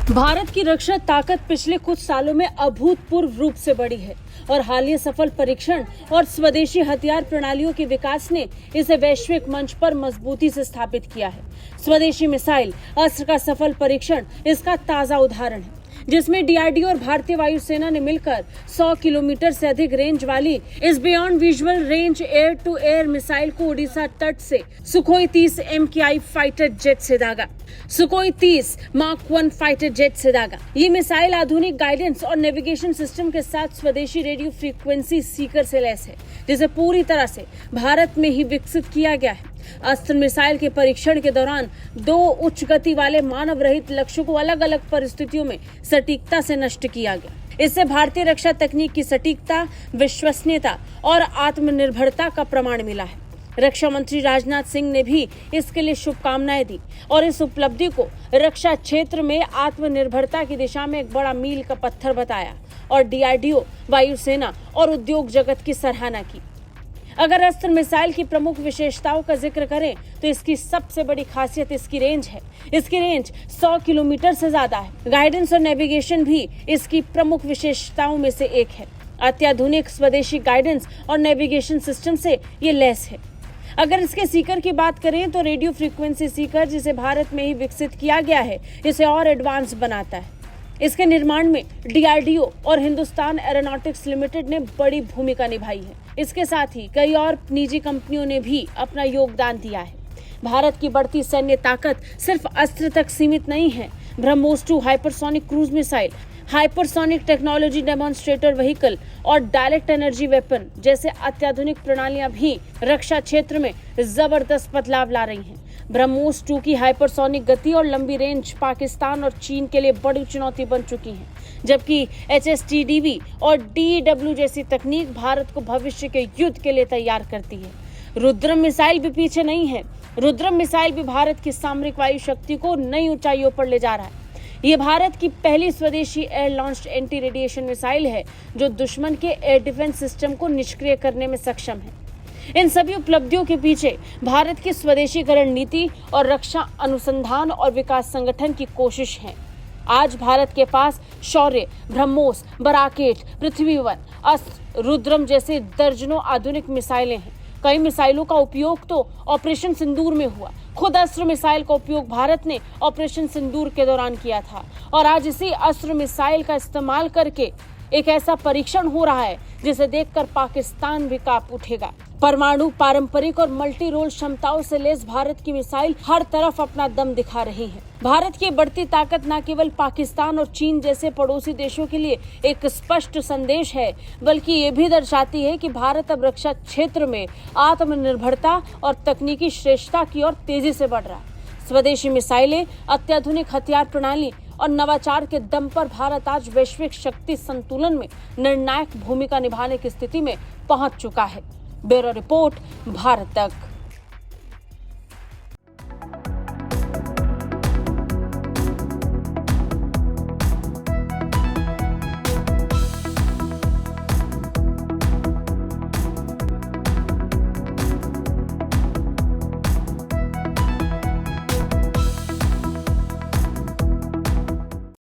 भारत की रक्षा ताकत पिछले कुछ सालों में अभूतपूर्व रूप से बढ़ी है और हालिया सफल परीक्षण और स्वदेशी हथियार प्रणालियों के विकास ने इसे वैश्विक मंच पर मजबूती से स्थापित किया है। स्वदेशी मिसाइल अस्त्र का सफल परीक्षण इसका ताजा उदाहरण है, जिसमें डीआरडीओ और भारतीय वायुसेना ने मिलकर 100 किलोमीटर से अधिक रेंज वाली इस beyond visual range air to air missile को उड़ीसा तट से सुखोई 30 MKI फाइटर जेट से दागा। सुखोई 30 मार्क 1 फाइटर जेट से दागा। ये मिसाइल आधुनिक गाइडेंस और नेविगेशन सिस्टम के साथ स्वदेशी रेडियो फ्रीक्वेंसी सीकर से लैस है, जिसे पूरी तरह से भारत में ही विकसित किया गया है। अस्त्र मिसाइल के परीक्षण के दौरान 2 उच्च गति वाले मानव रहित लक्ष्यों को अलग अलग परिस्थितियों में सटीकता से नष्ट किया गया। इससे भारतीय रक्षा तकनीक की सटीकता, विश्वसनीयता और आत्मनिर्भरता का प्रमाण मिला है। रक्षा मंत्री राजनाथ सिंह ने भी इसके लिए शुभकामनाएं दी और इस उपलब्धि को रक्षा क्षेत्र में आत्मनिर्भरता की दिशा में एक बड़ा मील का पत्थर बताया और डीआरडीओ, वायुसेना और उद्योग जगत की सराहना की। अगर अस्त्र मिसाइल की प्रमुख विशेषताओं का जिक्र करें तो इसकी सबसे बड़ी खासियत इसकी रेंज है। इसकी रेंज 100 किलोमीटर से ज्यादा है। गाइडेंस और नेविगेशन भी इसकी प्रमुख विशेषताओं में से एक है। अत्याधुनिक स्वदेशी गाइडेंस और नेविगेशन सिस्टम से ये लैस है। अगर इसके सीकर की बात करें तो रेडियो फ्रीक्वेंसी सीकर, जिसे भारत में ही विकसित किया गया है, इसे और एडवांस बनाता है। इसके निर्माण में डीआरडीओ और हिंदुस्तान एरोनॉटिक्स लिमिटेड ने बड़ी भूमिका निभाई है। इसके साथ ही कई और निजी कंपनियों ने भी अपना योगदान दिया है। भारत की बढ़ती सैन्य ताकत सिर्फ अस्त्र तक सीमित नहीं है। BrahMos 2 hypersonic cruise missile, hypersonic technology demonstrator vehicle और डायरेक्ट एनर्जी वेपन जैसे अत्याधुनिक प्रणालियां भी रक्षा क्षेत्र में जबरदस्त बदलाव ला रही हैं। ब्रह्मोस 2 की हाइपरसोनिक गति और लंबी रेंज पाकिस्तान और चीन के लिए बड़ी चुनौती बन चुकी है, जबकि HSTDV और DEW जैसी तकनीक भारत को भविष्य के युद्ध के लिए तैयार करती है। रुद्रम मिसाइल भी पीछे नहीं है। रुद्रम मिसाइल भी भारत की सामरिक वायु शक्ति को नई ऊंचाइयों पर ले जा रहा है। ये भारत की पहली स्वदेशी air launched anti radiation missile है, जो दुश्मन के एयर डिफेंस सिस्टम को निष्क्रिय करने में सक्षम है। इन सभी उपलब्धियों के पीछे भारत की स्वदेशीकरण नीति और रक्षा अनुसंधान और विकास संगठन की कोशिश है। आज भारत के पास शौर्य, ब्रह्मोस, बराकेट, पृथ्वी-1, अस्त्र, रुद्रम जैसे दर्जनों आधुनिक मिसाइलें हैं। कई मिसाइलों का उपयोग तो ऑपरेशन सिंदूर में हुआ। खुद अस्त्र मिसाइल का उपयोग भारत ने ऑपरेशन सिंदूर के दौरान किया था और आज इसी अस्त्र मिसाइल का इस्तेमाल करके एक ऐसा परीक्षण हो रहा है जिसे देखकर पाकिस्तान भी कांप उठेगा। परमाणु, पारंपरिक और मल्टी रोल क्षमताओं से लैस भारत की मिसाइल हर तरफ अपना दम दिखा रही है। भारत की बढ़ती ताकत न केवल पाकिस्तान और चीन जैसे पड़ोसी देशों के लिए एक स्पष्ट संदेश है, बल्कि ये भी दर्शाती है कि भारत अब रक्षा क्षेत्र में आत्मनिर्भरता और तकनीकी श्रेष्ठता की ओर तेजी से बढ़ रहा है। स्वदेशी मिसाइलें, अत्याधुनिक हथियार प्रणाली और नवाचार के दम पर भारत आज वैश्विक शक्ति संतुलन में निर्णायक भूमिका निभाने की स्थिति में पहुंच चुका है। ब्यूरो रिपोर्ट, भारत तक।